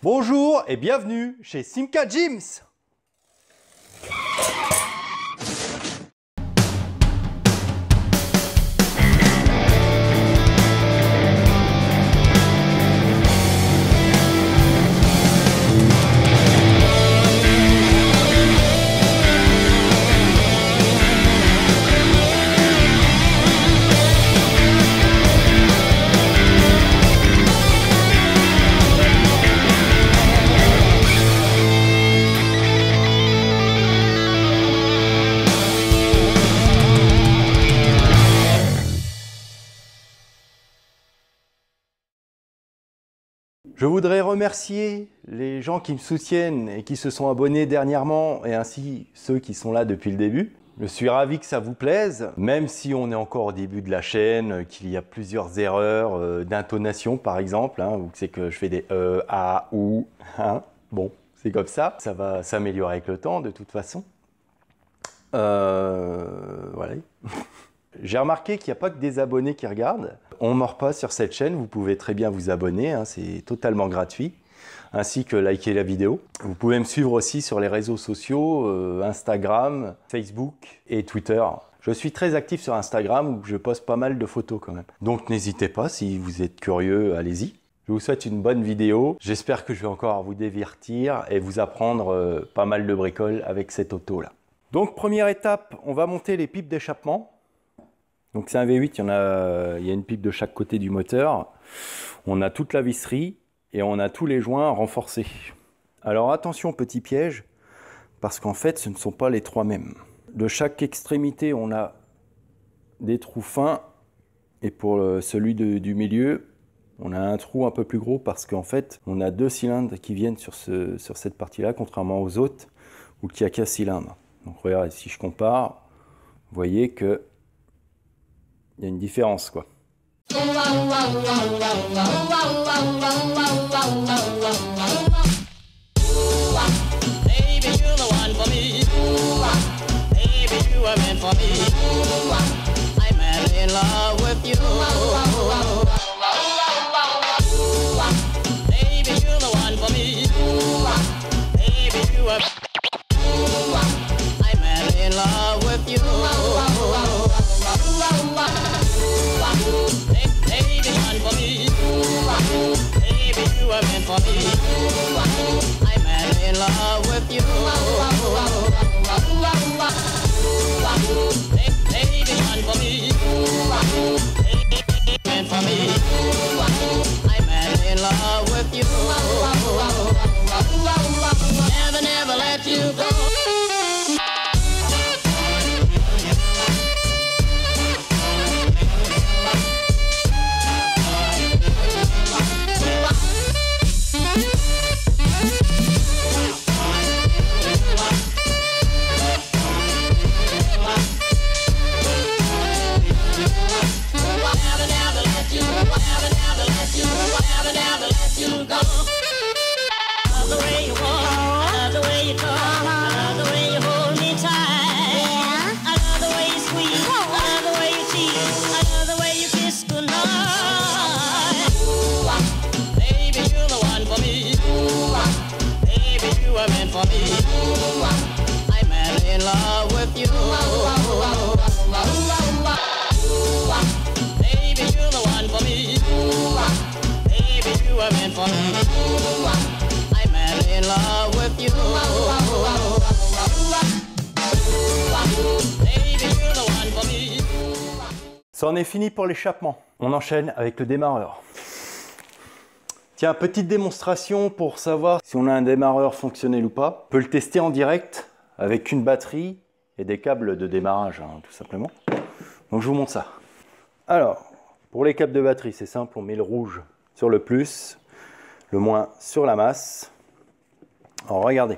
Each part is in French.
Bonjour et bienvenue chez Simca Gyms. Je voudrais remercier les gens qui me soutiennent et qui se sont abonnés dernièrement, et ainsi ceux qui sont là depuis le début. Je suis ravi que ça vous plaise, même si on est encore au début de la chaîne, qu'il y a plusieurs erreurs d'intonation par exemple, ou que c'est que je fais des a, ou, bon, c'est comme ça. Ça va s'améliorer avec le temps de toute façon. Voilà. J'ai remarqué qu'il n'y a pas que des abonnés qui regardent. On ne mord pas sur cette chaîne, vous pouvez très bien vous abonner, c'est totalement gratuit, ainsi que liker la vidéo. Vous pouvez me suivre aussi sur les réseaux sociaux, Instagram, Facebook et Twitter. Je suis très actif sur Instagram où je poste pas mal de photos quand même. Donc n'hésitez pas, si vous êtes curieux, allez-y. Je vous souhaite une bonne vidéo. J'espère que je vais encore vous divertir et vous apprendre pas mal de bricoles avec cette auto là. Donc première étape, on va monter les pipes d'échappement. Donc c'est un V8, il y a une pipe de chaque côté du moteur. On a toute la visserie et on a tous les joints renforcés. Alors attention, petit piège, parce qu'en fait ce ne sont pas les trois mêmes. De chaque extrémité on a des trous fins, et pour celui du milieu on a un trou un peu plus gros parce qu'en fait on a deux cylindres qui viennent sur cette partie là, contrairement aux autres où il n'y a qu'un cylindre. Donc regardez, si je compare, vous voyez que il y a une différence quoi. Ça en est fini pour l'échappement. On enchaîne avec le démarreur. Tiens, petite démonstration pour savoir si on a un démarreur fonctionnel ou pas. On peut le tester en direct avec une batterie et des câbles de démarrage, tout simplement. Donc je vous montre ça. Alors, pour les câbles de batterie, c'est simple, on met le rouge sur le plus, le moins sur la masse. Alors regardez,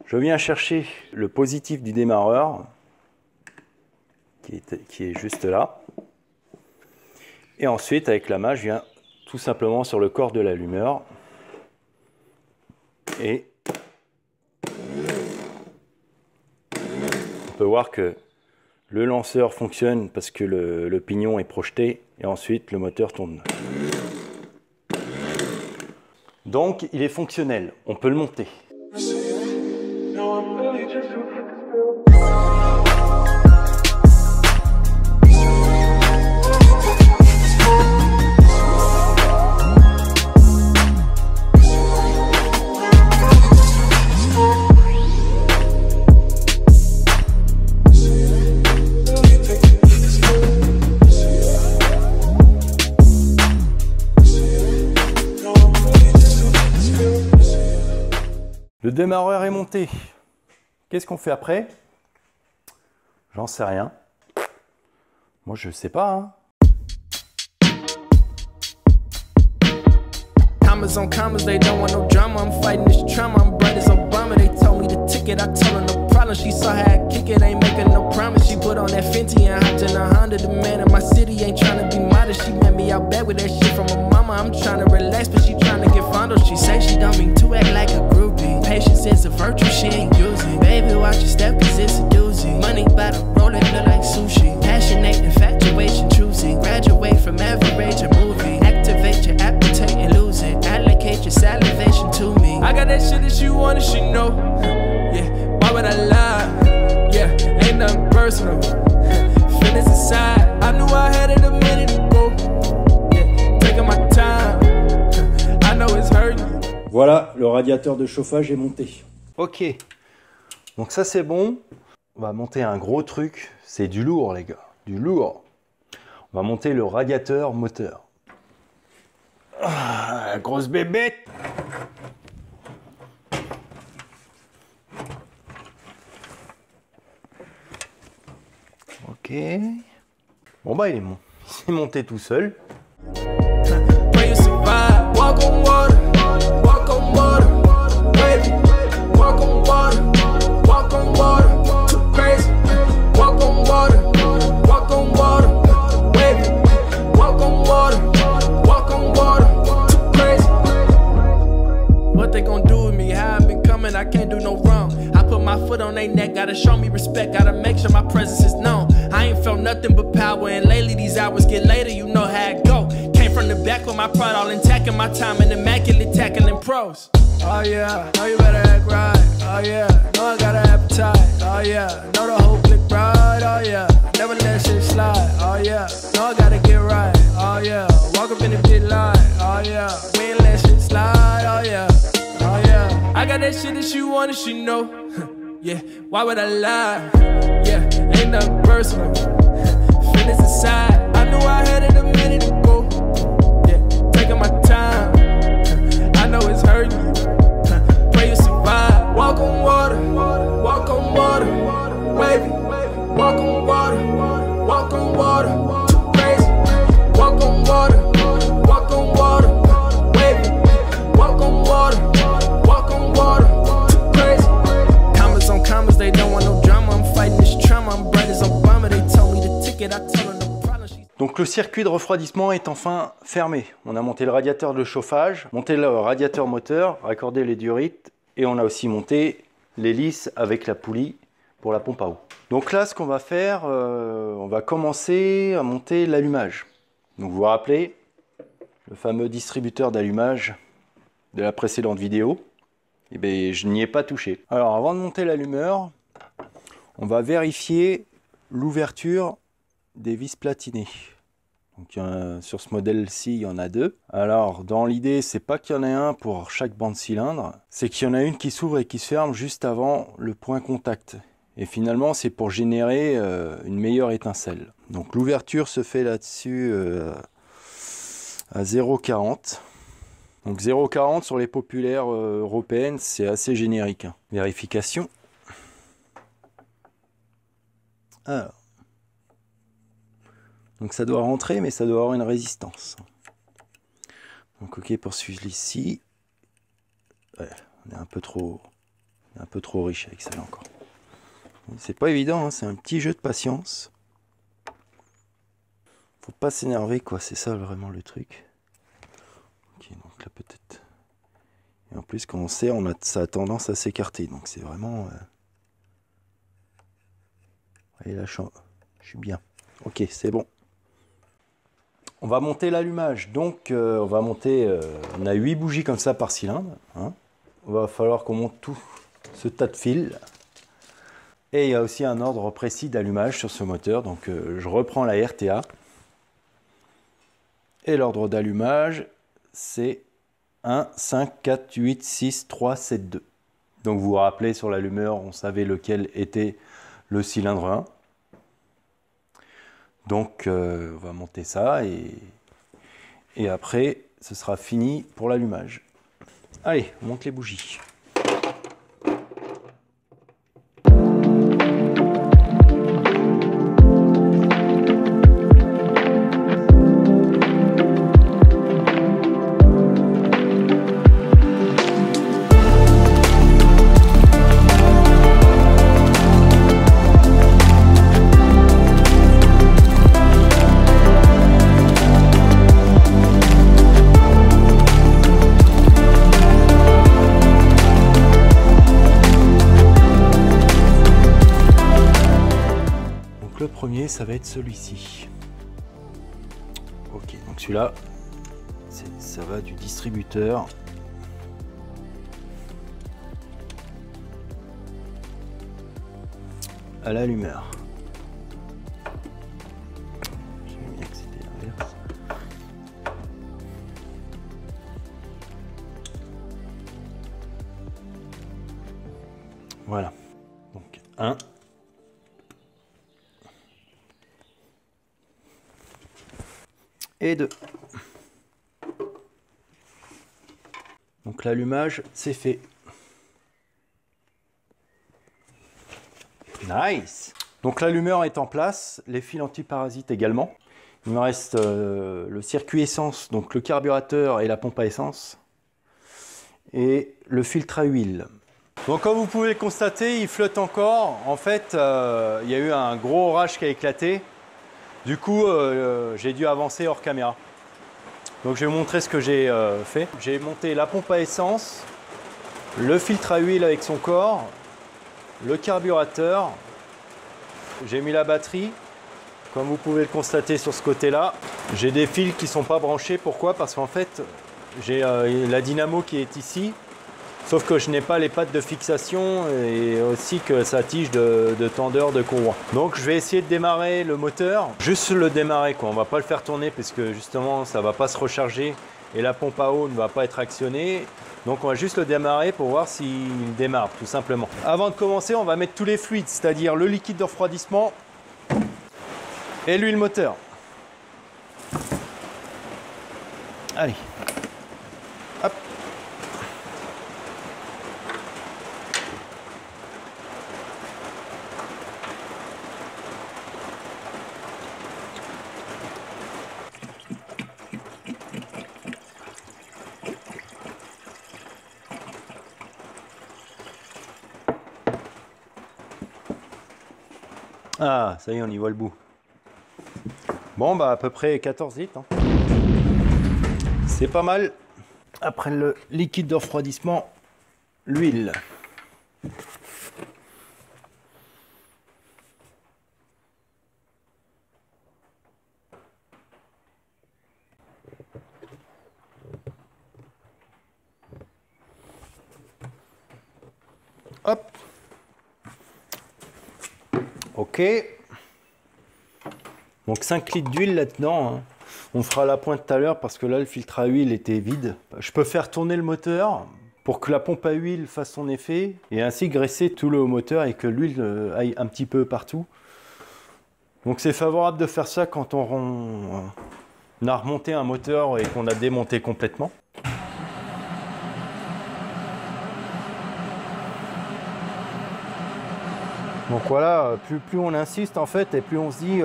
je viens chercher le positif du démarreur, qui est juste là. Et ensuite, avec la main, je viens tout simplement sur le corps de l'allumeur. Et on peut voir que le lanceur fonctionne parce que le pignon est projeté et ensuite le moteur tourne. Donc il est fonctionnel, on peut le monter. Le démarreur est monté. Qu'est-ce qu'on fait après? J'en sais rien. Moi, je sais pas. Hein. Commas on commas, they don't want no drama. I'm fighting this trauma. I'm bright as Obama. They told me the ticket. I told her no problem. She saw how I kick it. Ain't making no promise. She put on that Fenty and hopped in a Honda. The man in my city ain't trying to be modest. She met me out back with that shit from her mama. I'm trying to relax, but she trying to get fondled. She say she don't mean to act like a groupie. Patience is a virtue she ain't using. Baby, watch your step, cause it's a doozy. Money by the roll, it look like sushi. Passionate, infatuation, choosy. Graduate from average, a movie. Activate your appetite and lose it. Allocate your salivation to me. I got that shit that you want and she know. Yeah, why would I lie? Yeah, ain't nothing personal. Feelings aside, I knew I had it a minute ago. Yeah, taking my time. I know it's hurting. Voilà, le radiateur de chauffage est monté. Ok, donc ça c'est bon. On va monter un gros truc. C'est du lourd les gars, du lourd. On va monter le radiateur moteur. Ah, grosse bébête. Ok. Bon bah il est monté tout seul. I can't do no wrong. I put my foot on their neck, gotta show me respect, gotta make sure my presence is known. I ain't felt nothing but power, and lately these hours get later, you know how it go. Came from the back with my pride all intact, and my time in immaculate tackling pros. Oh yeah, know you better act right. Oh yeah, know I got an appetite. Oh yeah, know the whole click right. Oh yeah, never let shit slide. Oh yeah, know I gotta get right. Oh yeah, walk up in the pit light. Oh yeah, we ain't let shit slide. Oh yeah. Oh yeah, I got that shit that you want and she know. Yeah, why would I lie? Yeah, ain't nothing personal. Feelings aside, I knew I had it a minute ago. Yeah, taking my time. I know it's hurting you. Pray you survive. Walk on water, walk on water, wavy. Walk on water, walk on water. Too crazy. Walk on water, walk on water, wavy. Walk on water. Donc le circuit de refroidissement est enfin fermé. On a monté le radiateur de chauffage, monté le radiateur moteur, raccordé les durites et on a aussi monté l'hélice avec la poulie pour la pompe à eau. Donc là ce qu'on va faire, on va commencer à monter l'allumage. Donc vous vous rappelez le fameux distributeur d'allumage de la précédente vidéo. Eh bien, je n'y ai pas touché. Alors avant de monter l'allumeur, on va vérifier l'ouverture des vis platinées. Donc, sur ce modèle-ci, il y en a deux. Alors, dans l'idée, c'est pas qu'il y en ait un pour chaque banc de cylindre, c'est qu'il y en a une qui s'ouvre et qui se ferme juste avant le point contact. Et finalement, c'est pour générer une meilleure étincelle. Donc, l'ouverture se fait là-dessus à 0,40. Donc 0,40 sur les populaires européennes, c'est assez générique. Hein. Vérification. Alors. Donc ça doit rentrer, mais ça doit avoir une résistance. Donc ok, pour celui-ci. Ouais, on est un peu trop riche avec ça là encore. C'est pas évident, hein, c'est un petit jeu de patience. Faut pas s'énerver quoi, c'est ça vraiment le truc. Ok, donc là peut-être. Et en plus quand on serre, ça a tendance à s'écarter, donc c'est vraiment. Et là je suis bien. Ok, c'est bon. On va monter l'allumage. Donc on va monter, on a 8 bougies comme ça par cylindre. Hein. Il va falloir qu'on monte tout ce tas de fils. Et il y a aussi un ordre précis d'allumage sur ce moteur. Donc je reprends la RTA. Et l'ordre d'allumage, c'est 1, 5, 4, 8, 6, 3, 7, 2. Donc vous vous rappelez, sur l'allumeur, on savait lequel était le cylindre 1. Donc on va monter ça et après, ce sera fini pour l'allumage. Allez, on monte les bougies. Le premier, ça va être celui-ci. Ok, donc celui-là, ça va du distributeur à l'allumeur. J'aime bien que c'était l'inverse. Voilà. Donc 1. Et 2. Donc l'allumage, c'est fait. Nice. Donc l'allumeur est en place, les fils antiparasites également. Il me reste le circuit essence, donc le carburateur et la pompe à essence. Et le filtre à huile. Donc comme vous pouvez le constater, il flotte encore. En fait, il y a eu un gros orage qui a éclaté. Du coup, j'ai dû avancer hors caméra. Donc je vais vous montrer ce que j'ai fait. J'ai monté la pompe à essence, le filtre à huile avec son corps, le carburateur. J'ai mis la batterie. Comme vous pouvez le constater sur ce côté-là, j'ai des fils qui ne sont pas branchés. Pourquoi? Parce qu'en fait, j'ai la dynamo qui est ici. Sauf que je n'ai pas les pattes de fixation et aussi que ça tige de tendeur de courroie. Donc je vais essayer de démarrer le moteur. Juste le démarrer quoi. On va pas le faire tourner parce que justement ça va pas se recharger et la pompe à eau ne va pas être actionnée. Donc on va juste le démarrer pour voir s'il démarre tout simplement. Avant de commencer, on va mettre tous les fluides, c'est-à-dire le liquide de refroidissement et l'huile moteur. Allez. Hop. Ah, ça y est, on y voit le bout. Bon, bah à peu près 14 litres. Hein. C'est pas mal. Après le liquide de refroidissement, l'huile. Hop. Ok. Donc 5 litres d'huile là-dedans. Hein. On fera la pointe tout à l'heure parce que là le filtre à huile était vide. Je peux faire tourner le moteur pour que la pompe à huile fasse son effet et ainsi graisser tout le moteur et que l'huile aille un petit peu partout. Donc c'est favorable de faire ça quand on a remonté un moteur et qu'on a démonté complètement. Donc voilà, plus on insiste en fait et plus on se dit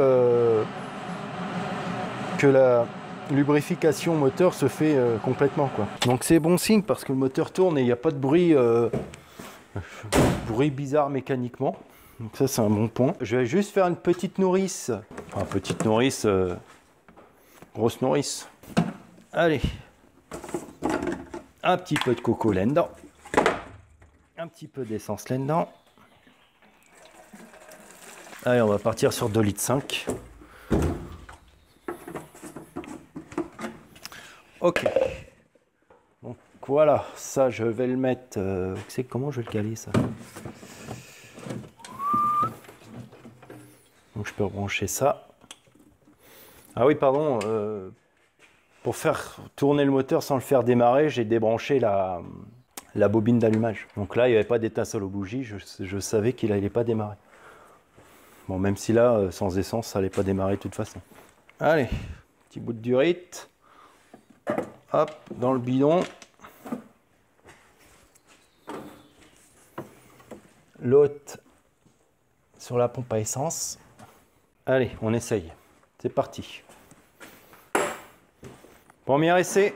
que la lubrification moteur se fait complètement quoi. Donc c'est bon signe parce que le moteur tourne et il n'y a pas de bruit, bruit bizarre mécaniquement. Donc ça c'est un bon point. Je vais juste faire une petite nourrice. Enfin petite nourrice, grosse nourrice. Allez, un petit peu de coco là-dedans. Un petit peu d'essence là-dedans. Allez, on va partir sur 2,5 litres. Ok. Donc voilà, ça je vais le mettre... c'est comment je vais le caler ça? Donc je peux rebrancher ça. Ah oui, pardon. Pour faire tourner le moteur sans le faire démarrer, j'ai débranché la bobine d'allumage. Donc là, il n'y avait pas d'étincelle aux bougies. Je savais qu'il n'allait pas démarrer. Bon, même si là, sans essence, ça n'allait pas démarrer de toute façon. Allez, petit bout de durite. Hop, dans le bidon. L'autre sur la pompe à essence. Allez, on essaye. C'est parti. Premier essai.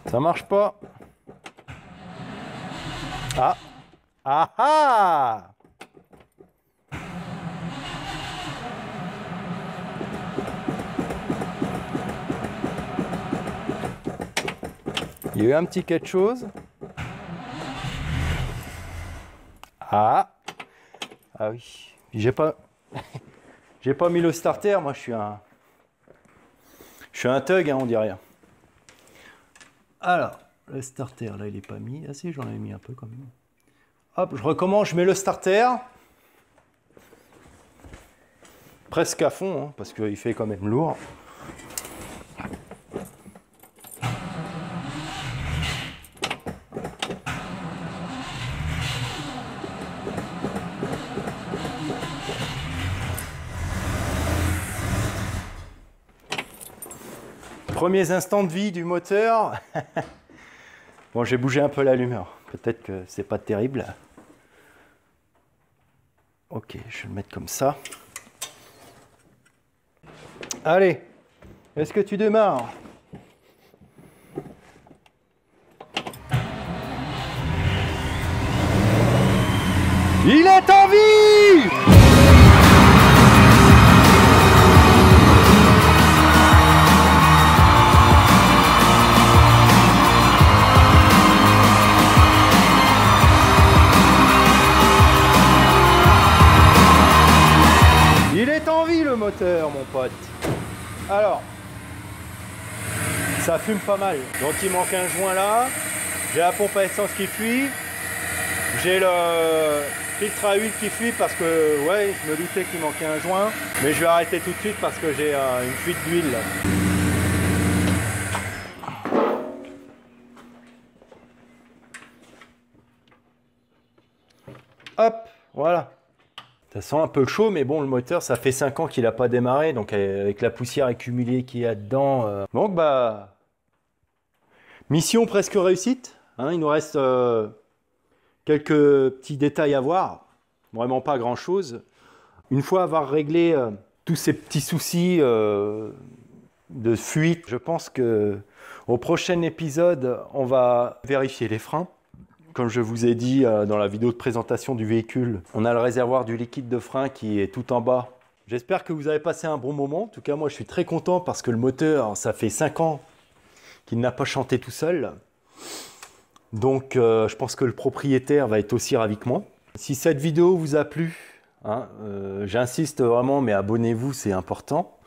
Ça marche pas. Ah. Ah ah. Il y a eu un petit quelque chose. Ah. Ah oui. J'ai pas mis le starter. Moi, je suis un thug, hein, on dit rien. Alors, le starter, là, il est pas mis. Ah si, j'en avais mis un peu quand même. Hop, je recommence, je mets le starter. Presque à fond, hein, parce qu'il fait quand même lourd. Premiers instants de vie du moteur. Bon, j'ai bougé un peu l'allumeur. Peut-être que c'est pas terrible. Ok, je vais le mettre comme ça. Allez, est-ce que tu démarres? Il est en vie! Il est en vie le moteur, mon pote. Alors, ça fume pas mal. Donc il manque un joint là. J'ai la pompe à essence qui fuit. J'ai le filtre à huile qui fuit parce que, ouais, je me doutais qu'il manquait un joint. Mais je vais arrêter tout de suite parce que j'ai une fuite d'huile là. Hop, voilà. Ça sent un peu chaud, mais bon, le moteur, ça fait 5 ans qu'il n'a pas démarré, donc avec la poussière accumulée qu'il y a dedans. Donc, bah, mission presque réussite. Hein, il nous reste quelques petits détails à voir. Vraiment pas grand-chose. Une fois avoir réglé tous ces petits soucis de fuite, je pense qu'au prochain épisode, on va vérifier les freins. Comme je vous ai dit dans la vidéo de présentation du véhicule, on a le réservoir du liquide de frein qui est tout en bas. J'espère que vous avez passé un bon moment. En tout cas, moi, je suis très content parce que le moteur, ça fait 5 ans qu'il n'a pas chanté tout seul. Donc, je pense que le propriétaire va être aussi ravi que moi. Si cette vidéo vous a plu, hein, j'insiste vraiment, mais abonnez-vous, c'est important.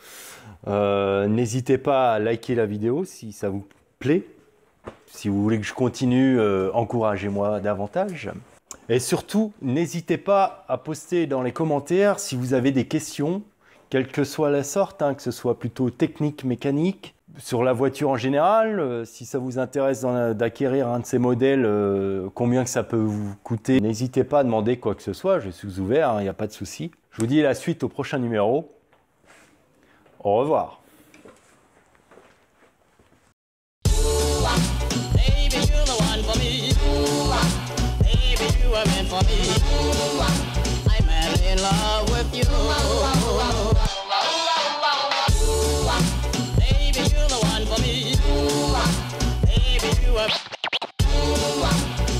N'hésitez pas à liker la vidéo si ça vous plaît. Si vous voulez que je continue, encouragez-moi davantage. Et surtout, n'hésitez pas à poster dans les commentaires si vous avez des questions, quelle que soit la sorte, hein, que ce soit plutôt technique, mécanique, sur la voiture en général. Si ça vous intéresse d'acquérir un de ces modèles, combien que ça peut vous coûter, n'hésitez pas à demander quoi que ce soit, je suis ouvert, il n'y a pas de souci. Je vous dis à la suite au prochain numéro. Au revoir. For me, I'm in love with you.